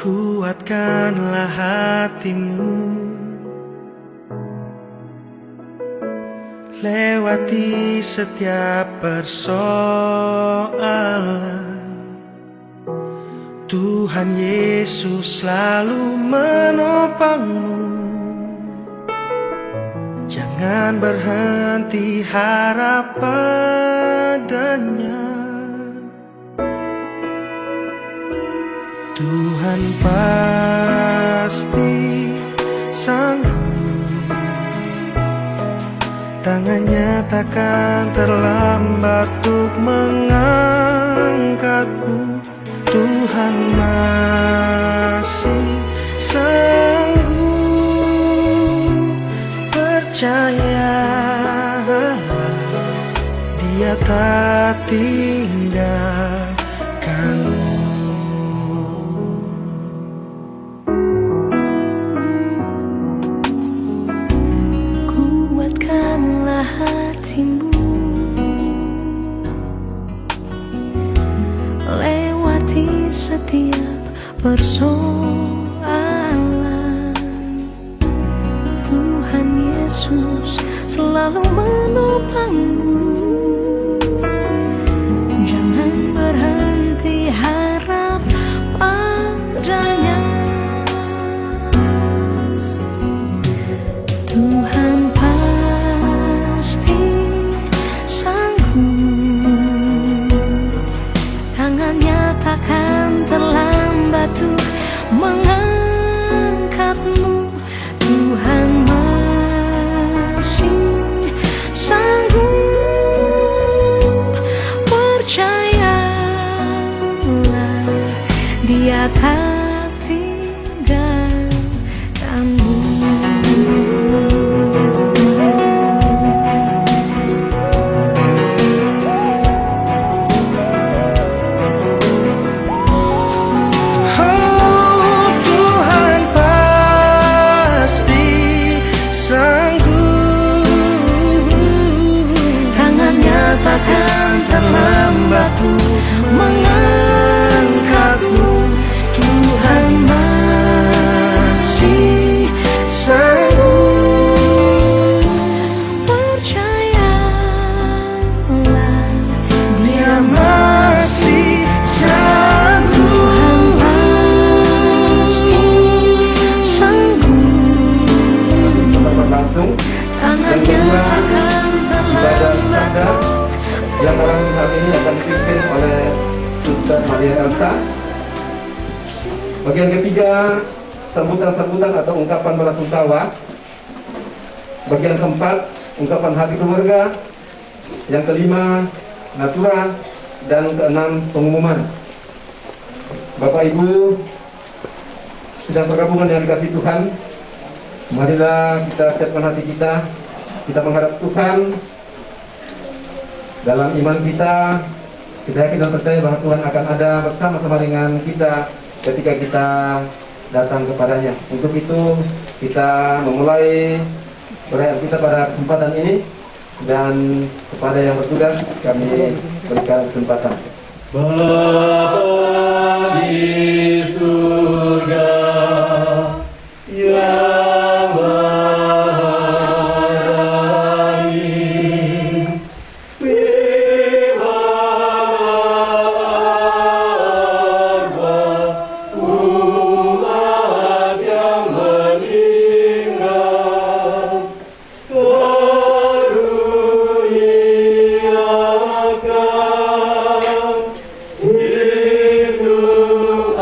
Kuatkanlah hatimu, lewati setiap persoalan. Tuhan Yesus selalu menopangmu. Jangan berhenti harap padanya. Tuhan pasti sanggup, tangannya takkan terlambat untuk mengangkatmu. Tuhan masih sanggup, percayalah, Dia tak tinggalkanmu. Hatimu, lewati setiap persoalan. Tuhan Yesus selalu menopangmu. Jangan berhenti harap padanya. Tuhan takkan terlambat untuk mengangkatmu. Tuhan masih sanggup, percayalah, Dia tak tinggalkanmu. Takkan terlambat untuk mengangkatmu. Tuhan masih sanggup, percayalah, Dia masih sanggup. Tuhan masih sanggup, langsung tangannya akan terlambat. Yang dalam hal ini akan dipimpin oleh Suster Maria Elsa. Bagian ketiga, sambutan-sambutan atau ungkapan belasungkawa. Bagian keempat, ungkapan hati keluarga. Yang kelima, natura. Dan keenam, pengumuman. Bapak Ibu, sedang pergabungan yang dikasih Tuhan, marilah kita siapkan hati kita. Kita menghadap Tuhan. Dalam iman kita yakin dan percaya bahwa Tuhan akan ada bersama-sama dengan kita ketika kita datang kepadanya. Untuk itu kita memulai perayaan kita pada kesempatan ini, dan kepada yang bertugas kami berikan kesempatan. Bapa di surga yang Hidupmu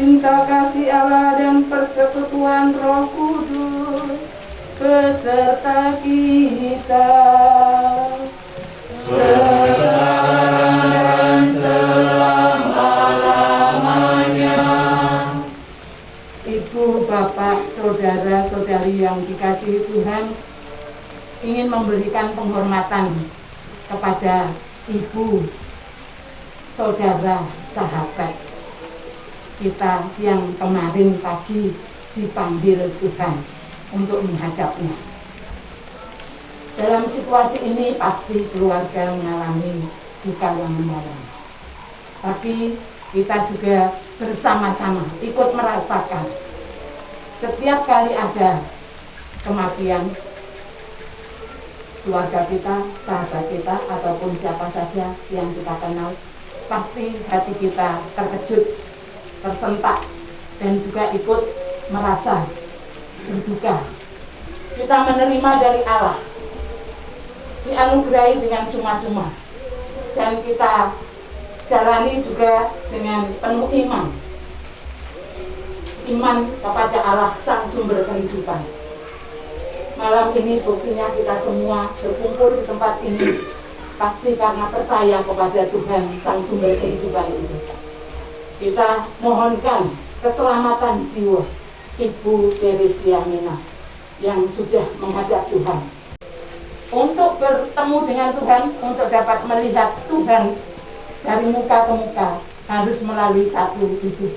cinta kasih Allah dan persekutuan Roh Kudus beserta kita sekarang dan selama-lamanya. Ibu, bapak, saudara-saudari yang dikasihi Tuhan, ingin memberikan penghormatan kepada ibu, saudara, sahabat kita yang kemarin pagi dipanggil Tuhan untuk menghadapnya. Dalam situasi ini pasti keluarga mengalami duka yang mendalam. Tapi kita juga bersama-sama ikut merasakan setiap kali ada kematian keluarga kita, sahabat kita, ataupun siapa saja yang kita kenal, pasti hati kita terkejut, tersentak, dan juga ikut merasa berduka. Kita menerima dari Allah, dianugerahi dengan cuma-cuma, dan kita jalani juga dengan penuh iman kepada Allah sang sumber kehidupan. Malam ini buktinya kita semua berkumpul di tempat ini pasti karena percaya kepada Tuhan sang sumber kehidupan itu. Kita mohonkan keselamatan jiwa Ibu Teresia Mina yang sudah menghadap Tuhan, untuk bertemu dengan Tuhan, untuk dapat melihat Tuhan dari muka ke muka, harus melalui satu hidup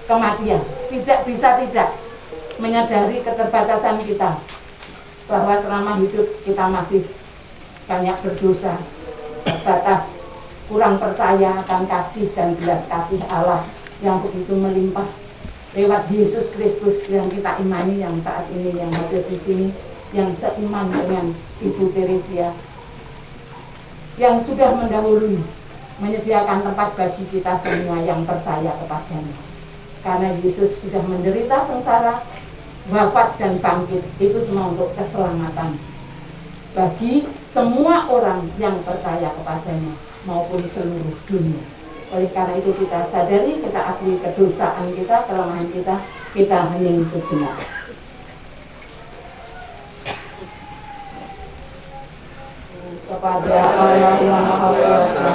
kematian. Tidak bisa tidak menyadari keterbatasan kita, bahwa selama hidup kita masih banyak berdosa, terbatas, kurang percaya akan kasih dan belas kasih Allah yang begitu melimpah lewat Yesus Kristus yang kita imani, yang saat ini yang hadir di sini, yang seiman dengan Ibu Teresia, yang sudah mendahului menyediakan tempat bagi kita semua yang percaya kepadanya. Karena Yesus sudah menderita sengsara, wafat dan bangkit, itu semua untuk keselamatan bagi semua orang yang percaya kepadanya maupun seluruh dunia. Oleh karena itu kita sadari, kita akui kedosaan kita, kelemahan kita hening sejenak. Kepada Allah yang Maha Kuasa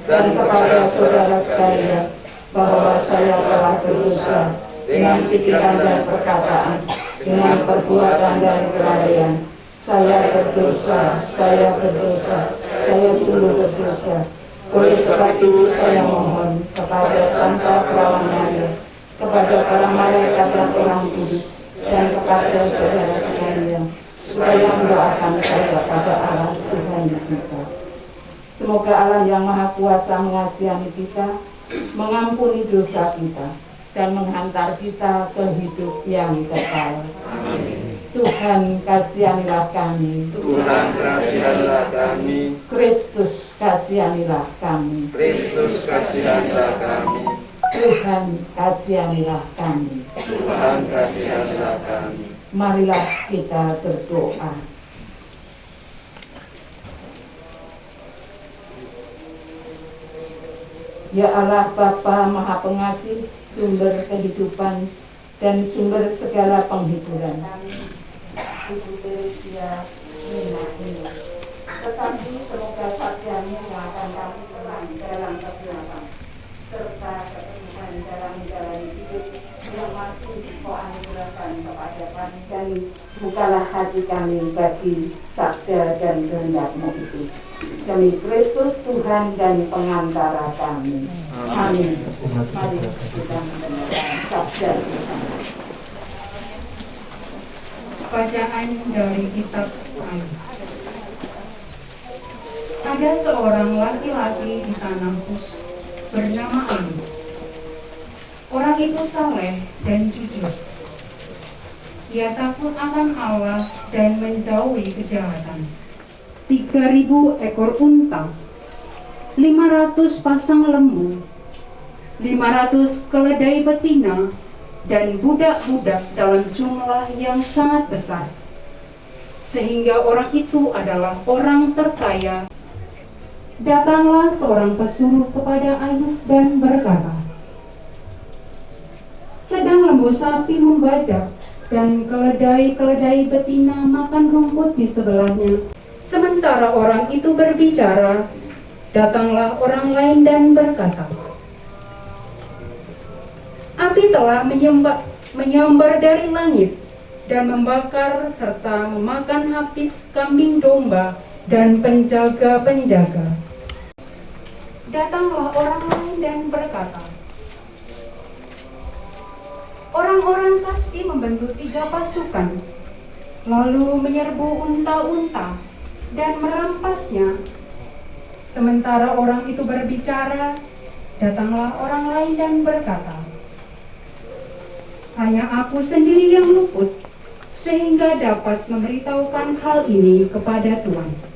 dan kepada saudara sekalian, bahwa saya telah berdosa dengan pikiran dan perkataan, dengan perbuatan dan kelalaian. Saya berdosa, saya sungguh berdosa. Oleh sebab itu saya mohon kepada Santa Perawanaya, kepada para malaikat dan orang kudus, dan kepada saudara sekalian, supaya mendoakan saya kepada Allah Tuhan kita. Semoga Allah yang Maha Kuasa mengasihi kita, mengampuni dosa kita, dan menghantar kita ke hidup yang kekal. Amin. Tuhan kasihanilah kami. Tuhan kasihanilah kami. Kristus kasihanilah kami. Kristus kasihanilah kami. Tuhan kasihanilah kami. Tuhan kasihanilah kami. Marilah kita berdoa. Ya Allah Bapa Maha Pengasih, sumber kehidupan dan sumber segala penghiburan, Ibu Teresia Mina ini, tetapi semoga saksianmu yang akan kami terang dalam kegelapan serta keteguhan dalam menjalani hidup yang masih Kau anugerahkan kepada kami, dan bukalah hati kami bagi sabda dan kehendak-Mu itu. Demi Kristus Tuhan dan pengantara kami. Amin. Mari kita mendengarkan sabda Tuhan. Bacaan dari kitab Ayub. Ada seorang laki-laki di tanah Uz bernama Ayub. Orang itu saleh dan jujur. Ia takut akan Allah dan menjauhi kejahatan. 3.000 ekor unta, 500 pasang lembu, 500 keledai betina, dan budak-budak dalam jumlah yang sangat besar. Sehingga orang itu adalah orang terkaya. Datanglah seorang pesuruh kepada Ayub dan berkata, lembu sapi membajak, dan keledai-keledai betina makan rumput di sebelahnya. Sementara orang itu berbicara, datanglah orang lain dan berkata, api telah menyambar dari langit dan membakar serta memakan habis kambing domba dan penjaga-penjaga. Datanglah orang lain dan berkata, orang-orang Kasdi membentuk 3 pasukan, lalu menyerbu unta-unta dan merampasnya. Sementara orang itu berbicara, datanglah orang lain dan berkata, hanya aku sendiri yang luput, sehingga dapat memberitahukan hal ini kepada Tuhan.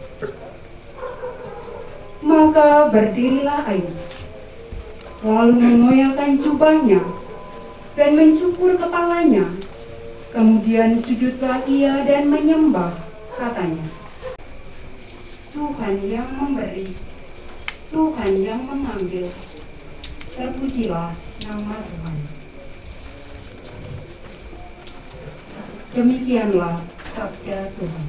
Maka berdirilah Ayub, lalu mengoyakkan jubahnya dan mencukur kepalanya. Kemudian sujudlah ia dan menyembah, katanya, Tuhan yang memberi, Tuhan yang mengambil, terpujilah nama Tuhan. Demikianlah sabda Tuhan.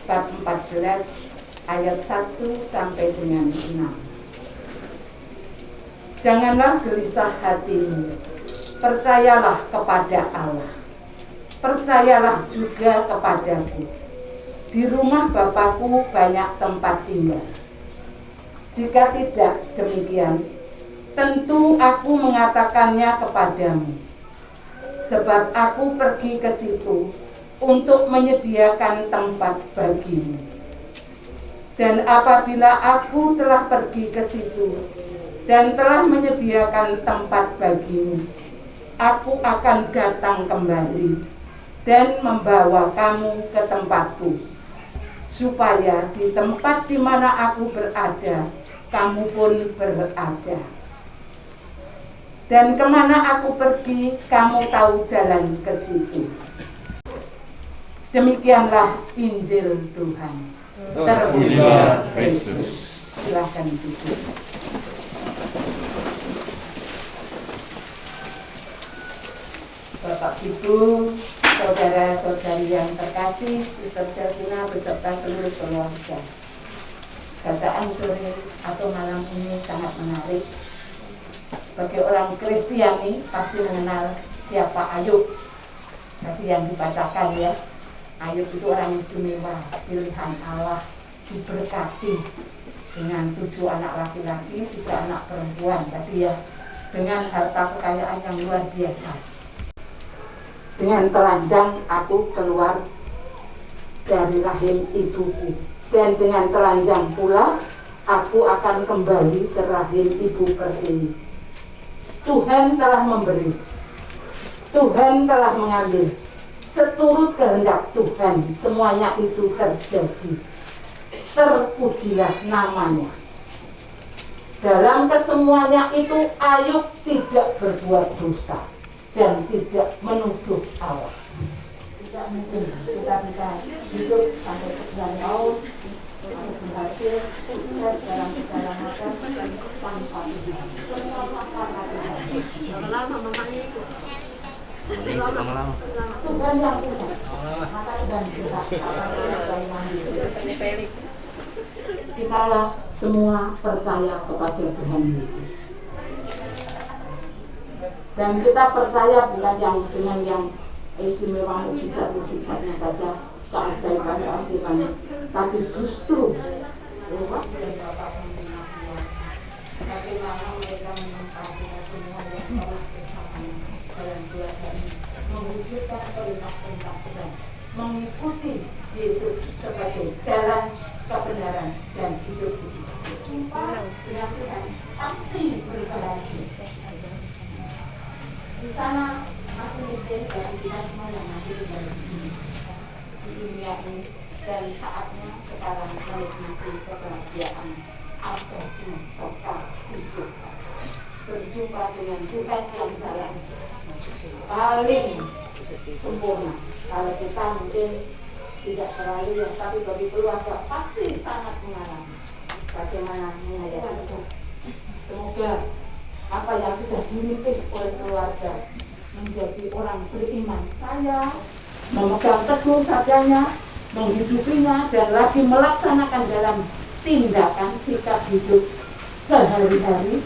Bab 14 ayat 1 sampai dengan 6. Janganlah gelisah hatimu, percayalah kepada Allah, percayalah juga kepadaku. Di rumah Bapakku banyak tempat tinggal. Jika tidak demikian, tentu aku mengatakannya kepadamu, sebab aku pergi ke situ untuk menyediakan tempat bagimu. Dan apabila aku telah pergi ke situ dan telah menyediakan tempat bagimu, aku akan datang kembali dan membawa kamu ke tempatku, supaya di tempat di mana aku berada, kamu pun berada. Dan kemana aku pergi, kamu tahu jalan ke situ. Demikianlah Injil Tuhan. Terpujilah Kristus. Silakan duduk. Bapak Ibu, saudara-saudari yang terkasih, Suster Delvina beserta seluruh keluarga. Bacaan sore atau malam ini sangat menarik. Bagi orang Kristiani pasti mengenal siapa Ayub. Tadi yang dibacakan ya. Ayub itu orang istimewa, pilihan Allah, diberkati dengan 7 anak laki-laki, 3 anak perempuan. Tadi ya, dengan harta kekayaan yang luar biasa. Dengan telanjang aku keluar dari rahim ibuku, dan dengan telanjang pula aku akan kembali ke rahim ibu pertiwi. Tuhan telah memberi, Tuhan telah mengambil. Seturut kehendak Tuhan semuanya itu terjadi. Terpujilah namanya. Dalam kesemuanya itu Ayub tidak berbuat dosa dan tidak menuduh Allah. Tidak mungkin kita bisa hidup sampai 9 tahun berhasil sukses dalam segala macam tanpa Tuhan. Semua karena Tuhan. Lama mamanya itu. Tuhan yang punya, maka Tuhan juga akan mandiri. Kita semua percaya kepada Tuhan Yesus. Dan kita percaya bukan yang dengan yang istimewa mujizat-mujizatnya saja, keajaiban-keajaiban, tapi justru lewat dan Bapak Pembina bagaimana mereka menempati semua yang telah bersama dalam keluarga ini, mewujudkan perintah-perintah Tuhan, mengikuti Yesus sebagai jalan kebenaran dan hidup. Jumpa dengan Tuhan pasti berbahagia. Di sana masih mungkin bagi kita semua yang masih tinggal di dunia ini, dan saatnya sekarang menikmati kebahagiaan abadi serta Kristus, berjumpa dengan Tuhan yang dalam paling sempurna. Kalau kita mungkin tidak terlalu yang, tapi bagi keluarga pasti sangat mengalami bagaimana mengajarkan Tuhan. Semoga apa yang sudah dirintis oleh keluarga menjadi orang beriman, saya memegang teguh sabdanya, menghidupinya, dan lagi melaksanakan dalam tindakan sikap hidup sehari-hari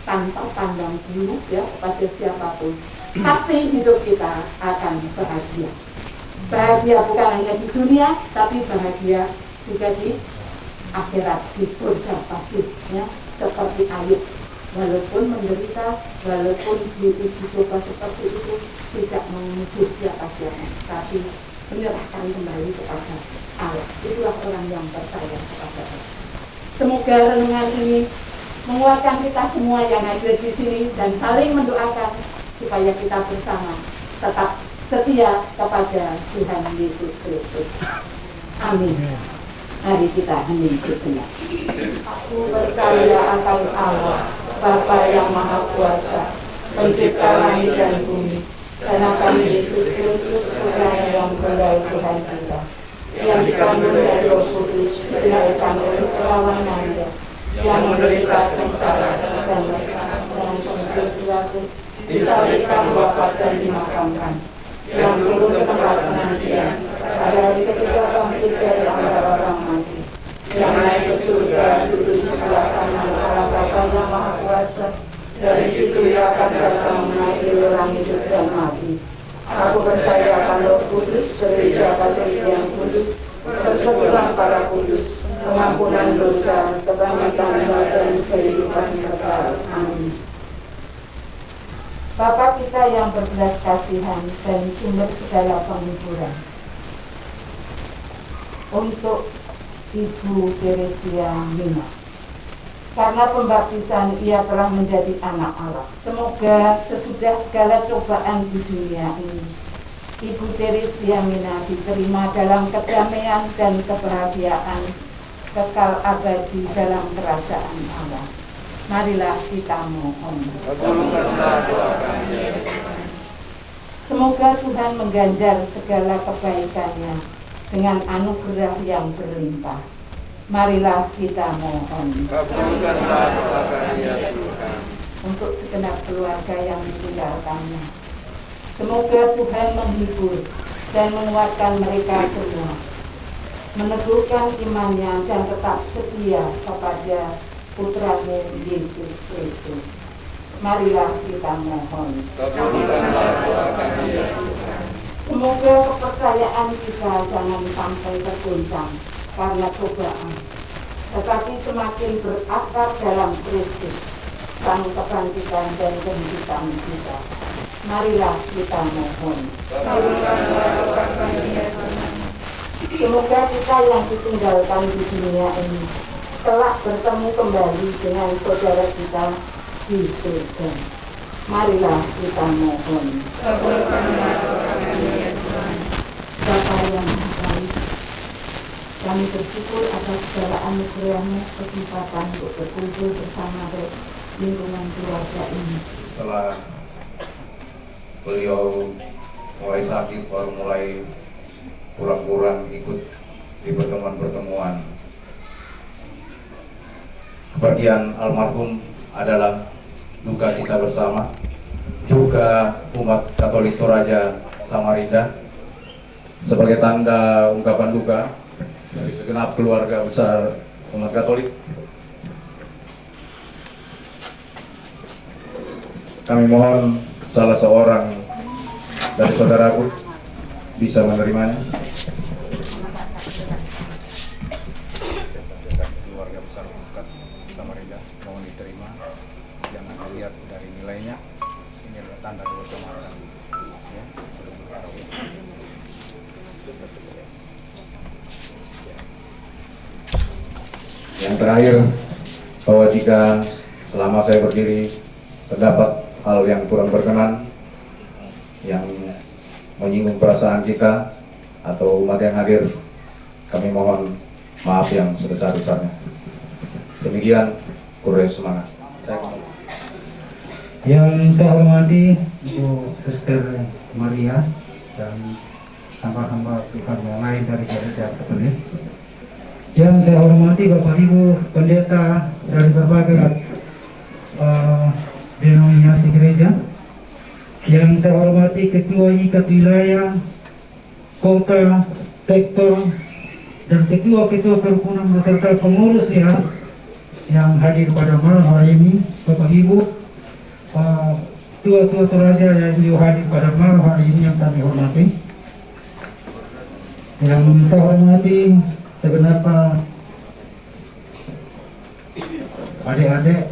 tanpa pandang bulu ya kepada siapapun. Pasti hidup kita akan bahagia. Bahagia bukan hanya di dunia, tapi bahagia juga di akhirat, di surga pastinya. Seperti Ayub, walaupun menderita, walaupun diuji coba seperti itu, tidak menguji siapa-siapa, tapi menyerahkan kembali kepada Allah. Itulah orang yang percaya kepada Allah. Semoga renungan ini menguatkan kita semua yang hadir di sini dan saling mendoakan supaya kita bersama tetap setia kepada Tuhan Yesus Kristus. Amin. Mari kita hening sejenak. Aku percaya akan Allah, Bapa yang Maha Kuasa, Pencipta langit dan bumi, dan akan Yesus Kristus, Putra yang tunggal Tuhan kita, yang dikandung dari Roh Kudus, dilahirkan oleh perawan Maria, yang menderita sengsara dan berkasih, disalibkan, wafat dan dimakamkan, yang turun ke tempat penantian, pada hari ketiga bangkit dari antara orang mati, yang naik ke surga, duduk di sebelah kanan Allah Bapa yang Maha Kuasa. Dari situ ia akan datang mengadili orang hidup dan mati. Aku percaya akan Roh Kudus, gereja Katolik yang kudus, persekutuan para kudus, pengampunan dosa, kebangkitan dan kehidupan kekal. Amin. Bapa kita yang berbelas kasihan dan sumber segala penghiburan, untuk Ibu Teresia Mina, karena pembaptisan ia telah menjadi anak Allah. Semoga sesudah segala cobaan di dunia ini, Ibu Teresia Mina diterima dalam kedamaian dan kebahagiaan kekal abadi dalam kerajaan Allah. Marilah kita mohon. Semoga Tuhan mengganjar segala kebaikannya dengan anugerah yang berlimpah. Marilah kita mohon. Untuk segenap keluarga yang ditinggalkannya, semoga Tuhan menghibur dan menguatkan mereka semua, meneguhkan imannya dan tetap setia kepada Putra-Mu Yesus Kristus. Marilah kita mohon. Semoga kepercayaan kita jangan sampai tergoncang karena cobaan, tetapi semakin berakar dalam Kristus, sang kebangkitan dan kehidupan kita. Marilah kita mohon. Semoga kita yang ditinggalkan di dunia ini telah bertemu kembali dengan saudara kita di surga. Marilah kita mohon. Bapa yang Maha Baik, kami bersyukur atas segala anugerah-Mu, kesempatan untuk berkumpul bersama lingkungan keluarga ini. Setelah beliau mulai sakit, baru mulai kurang-kurang ikut di pertemuan-pertemuan. Kepergian almarhum adalah duka kita bersama, duka umat Katolik Toraja Samarinda, sebagai tanda ungkapan duka dari segenap keluarga besar umat Katolik. Kami mohon salah seorang dari saudaraku bisa menerimanya. nilainya ini adalah tanda kebersamaan. Ya, yang terakhir, bahwa jika selama saya berdiri terdapat hal yang kurang berkenan yang menyinggung perasaan kita atau umat yang hadir, kami mohon maaf yang sebesar-besarnya. Demikian, Kures semangat. Yang saya hormati Ibu Suster Maria dan hamba-hamba Tuhan yang lain dari Gereja Katolik. Yang saya hormati Bapak Ibu pendeta dari berbagai denominasi gereja. Yang saya hormati Ketua Ikat Wilayah, Kota, Sektor, dan Ketua-Ketua Kerukunan beserta pengurus yang hadir pada malam hari ini, Bapak Ibu, Tua-Tua Toraja yang juga hadir pada malam hari ini yang kami hormati. Yang saya hormati segenap adik-adik,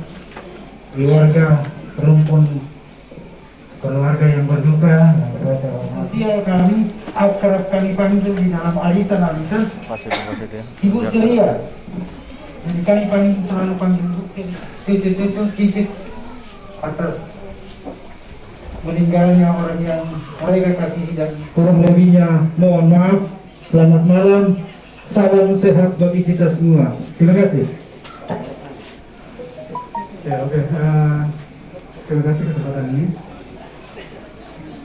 keluarga, rumpun keluarga yang berduka, sosial kami, akrab kami panggil di dalam alisan-alisan Ibu Ceria. Jadi kami selalu panggil Ibu Ceria, cicit atas meninggalnya orang yang mereka kasihi, dan kurang lebihnya mohon maaf. Selamat malam, salam sehat bagi kita semua. Terima kasih. Ya, oke. Terima kasih kesempatan ini.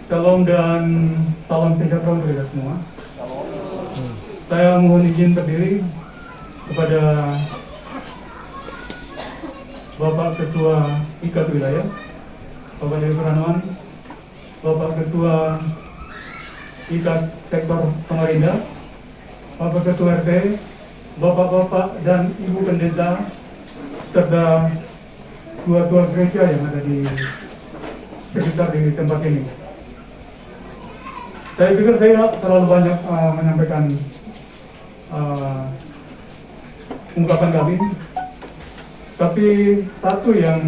Salam dan salam sejahtera untuk kita semua. Saya mohon izin berdiri kepada Bapak Ketua Ikat Wilayah, Bapak Dewi Puranawan, Bapak Ketua Ikat Sektor Samarinda, Bapak Ketua RT, Bapak-bapak dan Ibu Pendeta, serta tua-tua gereja yang ada di sekitar di tempat ini. Saya pikir saya terlalu banyak menyampaikan ungkapan kami, tapi satu yang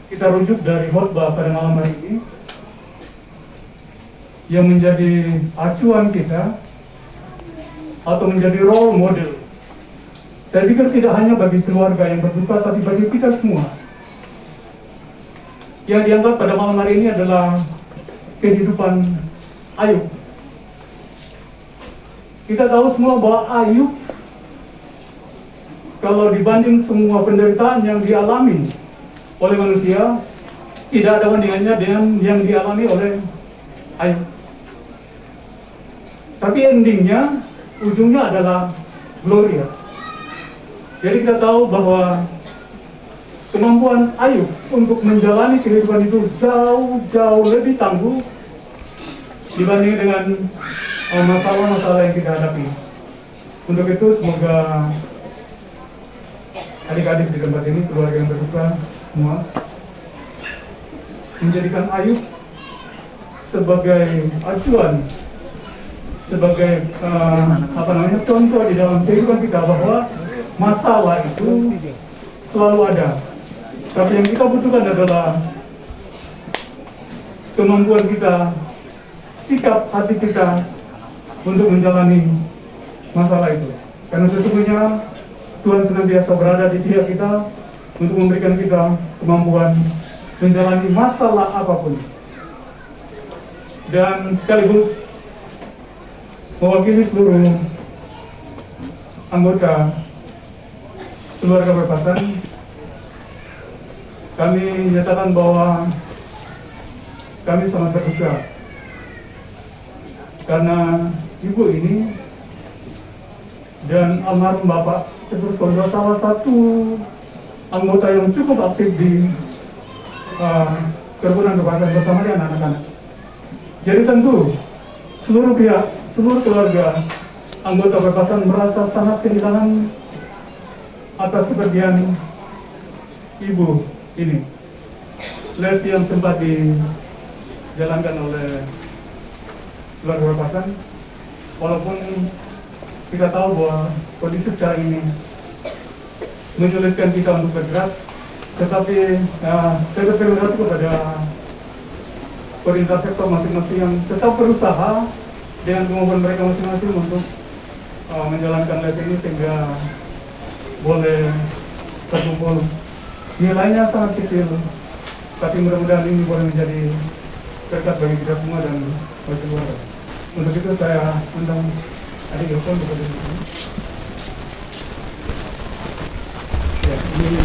kita rujuk dari khotbah pada malam hari ini yang menjadi acuan kita atau menjadi role model. Saya pikir tidak hanya bagi keluarga yang berduka, tapi bagi kita semua. Yang diangkat pada malam hari ini adalah kehidupan Ayub. Kita tahu semua bahwa Ayub, kalau dibanding semua penderitaan yang dialami oleh manusia, tidak ada bandingannya dengan yang dialami oleh Ayub. Tapi endingnya, ujungnya adalah gloria. Jadi kita tahu bahwa kemampuan Ayub untuk menjalani kehidupan itu jauh lebih tangguh dibanding dengan masalah-masalah yang kita hadapi. Untuk itu semoga adik-adik di tempat ini, keluarga yang berduka semua, menjadikan Ayub sebagai acuan, sebagai contoh di dalam kehidupan kita bahwa masalah itu selalu ada. Tapi yang kita butuhkan adalah kemampuan kita, sikap hati kita untuk menjalani masalah itu. Karena sesungguhnya Tuhan senantiasa berada di pihak kita untuk memberikan kita kemampuan menjalani masalah apapun. Dan sekaligus mewakili seluruh anggota keluarga Berpasan, kami nyatakan bahwa kami sangat berduka karena ibu ini dan almarhum Bapak Petrus Kondro salah satu anggota yang cukup aktif di kerukunan Berpasan bersama dengan anak-anak. Jadi tentu seluruh pihak, seluruh keluarga anggota Berpasan merasa sangat kehilangan atas kepergian ibu ini. Les yang sempat dijalankan oleh keluarga Berpasan, walaupun kita tahu bahwa kondisi sekarang ini menyulitkan kita untuk bergerak, Tetapi saya berterima kasih kepada perintah sektor masing-masing yang tetap berusaha dengan kemampuan mereka masing-masing untuk menjalankan les ini sehingga boleh terkumpul. Nilainya sangat kecil, tapi mudah-mudahan ini boleh menjadi berkat bagi kita semua dan bagi keluarga. Untuk itu saya undang adik Ilham bekerja di sini. Ya, ini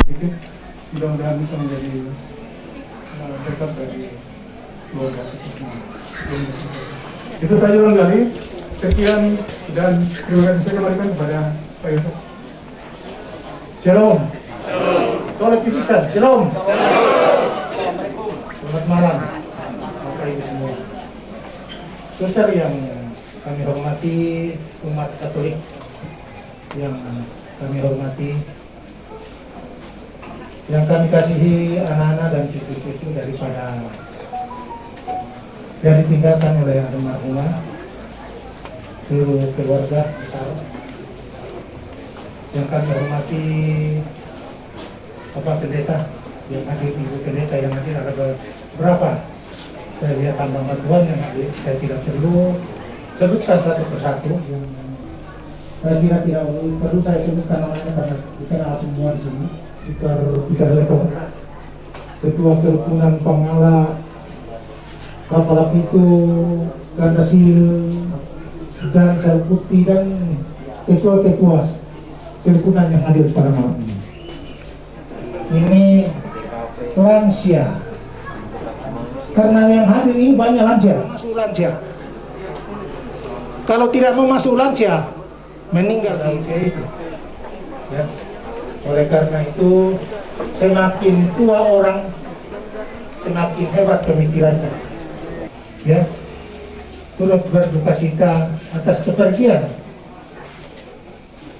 sedikit, mudah-mudahan bisa menjadi berkat bagi keluarga kita semua. Itu saja barangkali. Sekian dan terima kasih saya kembalikan kepada Pak Yusuf. Shalom. Selamat pisan. Shalom. Selamat malam, Bapak Ibu semua. Saudara yang kami hormati, umat Katolik yang kami hormati, yang kami kasihi anak-anak dan cucu-cucu dari ditinggalkan oleh almarhumah, seluruh keluarga besar yang kami hormati, Bapak Pendeta yang hadir, Ibu Pendeta yang hadir, ada berapa? Saya lihat tambahan Tuhan yang hadir, saya tidak perlu sebutkan satu persatu. Saya kira tidak perlu saya sebutkan namanya karena dikenal semua di sini. Pikar Lepong, Ketua Kerukunan Pangala, Kapal Pitu, Gandasil, dan Sarputi, dan ketua-ketua kerukunan yang hadir pada malam ini. Ini lansia, karena yang hadir ini banyak lansia, masuk lansia. Kalau tidak mau masuk lansia, meninggal di usia itu. Ya. Oleh karena itu, semakin tua orang, semakin hebat pemikirannya. Ya, turut berduka cita atas kepergian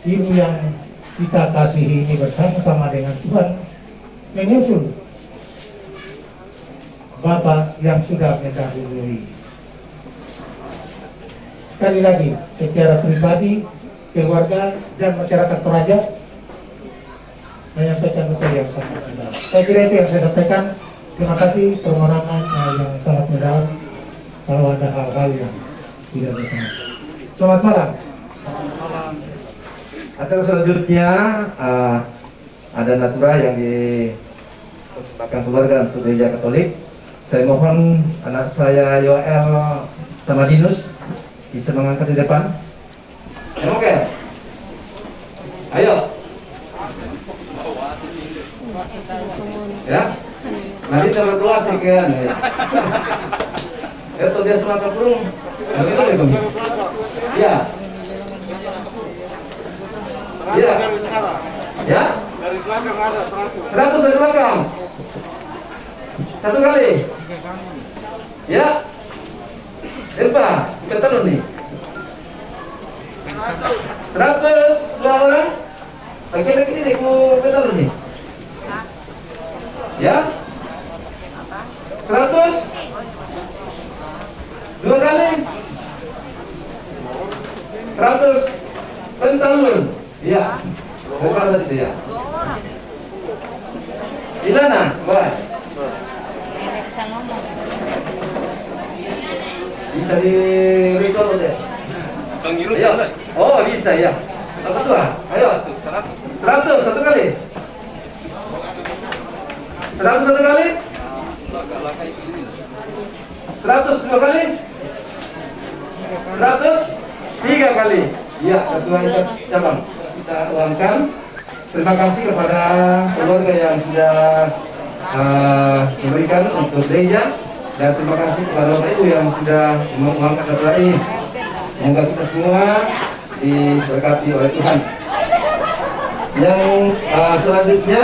ibu yang kita kasihi ini bersama-sama dengan Tuhan menyusul Bapak yang sudah mendahului. Sekali lagi, secara pribadi, keluarga dan masyarakat Toraja menyampaikan duka yang sangat mendalam. Saya kira itu yang saya sampaikan. Terima kasih, permohonan yang sangat mendalam. Kalau ada hal-hal yang tidak berkenan. Selamat malam. Acara selanjutnya ada natura yang dipersembahkan keluarga untuk gereja Katolik. Saya mohon anak saya Yoel sama Dinus bisa mengangkat di depan. Oke. Ayo. Ya. Nanti kita berdua sih kan. Ya tuh dia semangat belum. Ya. Ya. Ya. Dari belakang ada 100. 100 dari belakang. Satu kali. Ya. Elba, kita tahu nih. 100 dua orang. Bagian dari sini ku betul nih. Ya. 100 dua kali. 100 pentalun. Iya. Bukan tadi ya. Ilana, Mbak. Bisa ngomong. Bisa di record deh. Bang Yunus. Oh, bisa ya. Apa tuh? Ayo. 100 satu kali. 100 satu kali. 100 dua kali. 100 tiga kali. Iya, ketua ikat cabang. Kita uangkan. Terima kasih kepada keluarga yang sudah memberikan untuk gereja, dan terima kasih kepada Bapak Ibu yang sudah menguangkan ketua ini. Semoga kita semua diberkati oleh Tuhan. Yang selanjutnya,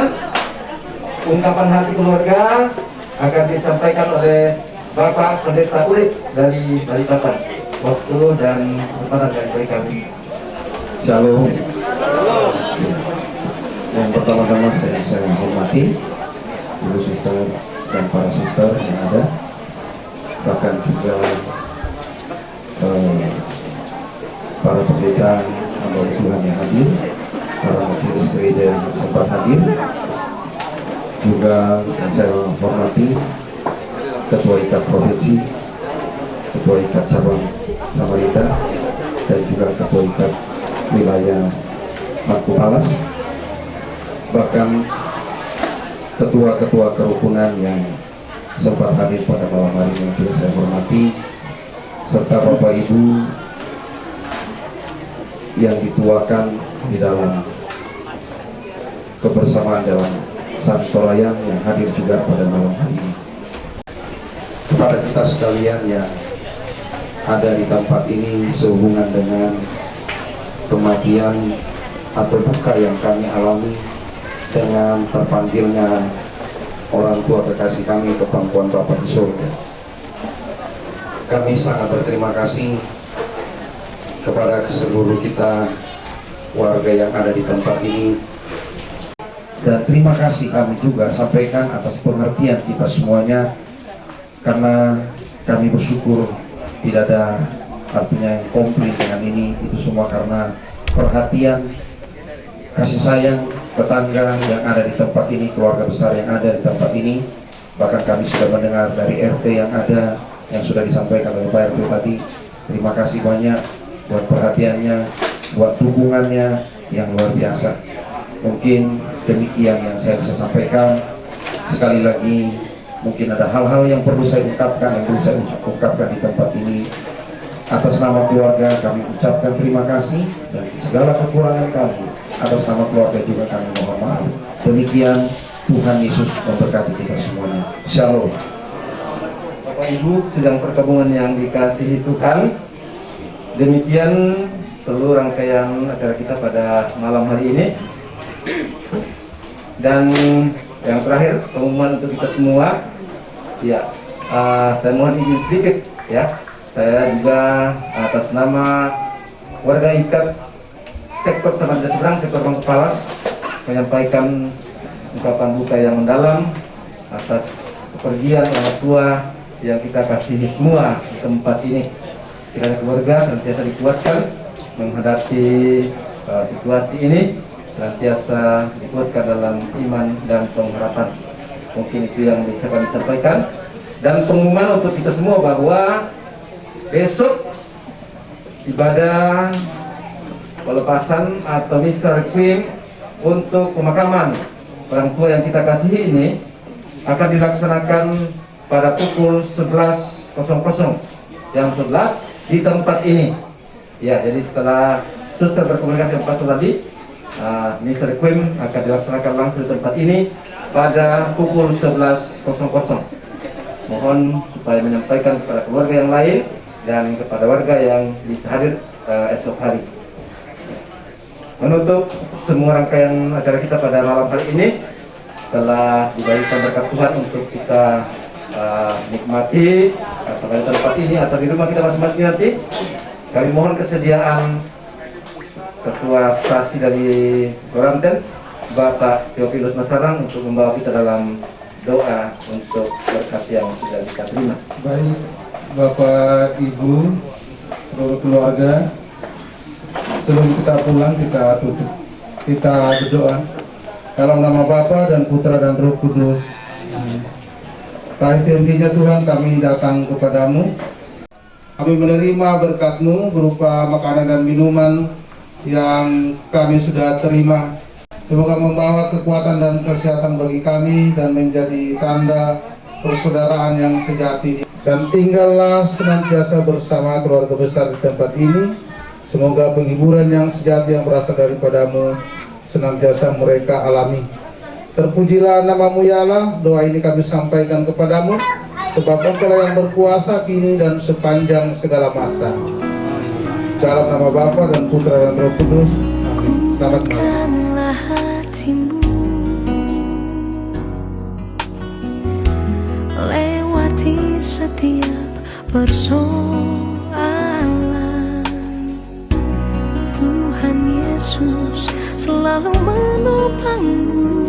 ungkapan hati keluarga akan disampaikan oleh Bapak Pendeta Urip dari Balikpapan. Waktu dan kesempatan dari bagi kami. Shalom. Yang pertama-tama saya hormati Ibu Suster dan para suster yang ada, bahkan juga para pendeta hamba Tuhan yang hadir, para majelis gereja yang sempat hadir, juga yang saya hormati Ketua IKAP Provinsi, Ketua IKAP Cabang Samarinda, dan juga Ketua IKAP Wilayah Mangku Palas, bahkan ketua-ketua kerukunan yang sempat hadir pada malam hari ini yang juga saya hormati, serta Bapak Ibu yang dituakan di dalam kebersamaan dalam Santorayang yang hadir juga pada malam hari ini. Kepada kita sekalian yang ada di tempat ini sehubungan dengan kematian atau duka yang kami alami dengan terpanggilnya orang tua kekasih kami ke pangkuan Bapa di surga. Kami sangat berterima kasih kepada seluruh kita warga yang ada di tempat ini, dan terima kasih kami juga sampaikan atas pengertian kita semuanya, karena kami bersyukur tidak ada artinya yang komplain dengan ini. Itu semua karena perhatian, kasih sayang tetangga yang ada di tempat ini, keluarga besar yang ada di tempat ini. Bahkan kami sudah mendengar dari RT yang ada, yang sudah disampaikan oleh Pak RT tadi. Terima kasih banyak buat perhatiannya, buat dukungannya yang luar biasa. Mungkin demikian yang saya bisa sampaikan. Sekali lagi, mungkin ada hal-hal yang perlu saya ungkapkan, yang perlu saya ungkapkan di tempat ini. Atas nama keluarga kami ucapkan terima kasih, dan segala kekurangan kami atas nama keluarga juga kami mohon maaf. Demikian, Tuhan Yesus memberkati kita semuanya. Shalom. Bapak Ibu sedang perkabungan yang dikasihi Tuhan, demikian seluruh rangkaian acara kita pada malam hari ini. Dan yang terakhir, pengumuman untuk kita semua. Ya, saya mohon izin sedikit ya. Saya juga atas nama warga IKAP Sektor Samarinda Seberang, Sektor Mangku Palas, menyampaikan ungkapan duka yang mendalam atas kepergian orang tua yang kita kasihi semua di tempat ini. Kiranya keluarga senantiasa dikuatkan menghadapi situasi ini, senantiasa dikuatkan dalam iman dan pengharapan. Mungkin itu yang bisa kami sampaikan. Dan pengumuman untuk kita semua bahwa besok ibadah pelepasan atau misa requiem untuk pemakaman orang tua yang kita kasihi ini akan dilaksanakan pada pukul 11.00 jam 11 di tempat ini. Ya, jadi setelah suster berkomunikasi dengan pastor tadi, misa requiem akan dilaksanakan langsung di tempat ini pada pukul 11.00. Mohon supaya menyampaikan kepada keluarga yang lain dan kepada warga yang bisa hadir esok hari. Menutup semua rangkaian acara kita pada malam hari ini, telah diberikan berkat Tuhan untuk kita nikmati atau di tempat ini atau di rumah kita masing-masing nanti. Kami mohon kesediaan Ketua Stasi dari Goranten, Bapak Theophilus Masarang, untuk membawa kita dalam doa untuk berkat yang sudah kita terima. Baik, Bapak, Ibu, seluruh keluarga, sebelum kita pulang kita tutup, kita berdoa dalam nama Bapa dan Putra dan Roh Kudus. Henti-hentinya Tuhan, kami datang kepadamu, kami menerima berkat-Mu berupa makanan dan minuman yang kami sudah terima. Semoga membawa kekuatan dan kesehatan bagi kami dan menjadi tanda persaudaraan yang sejati. Dan tinggallah senantiasa bersama keluarga besar di tempat ini. Semoga penghiburan yang sejati yang berasal daripadamu senantiasa mereka alami. Terpujilah namamu ya Allah. Doa ini kami sampaikan kepadamu, sebab Engkau yang berkuasa kini dan sepanjang segala masa. Dalam nama Bapa dan Putra dan Roh Kudus. Amin. Selamat malam. Lewati setiap persoalan, Tuhan Yesus selalu menopangmu.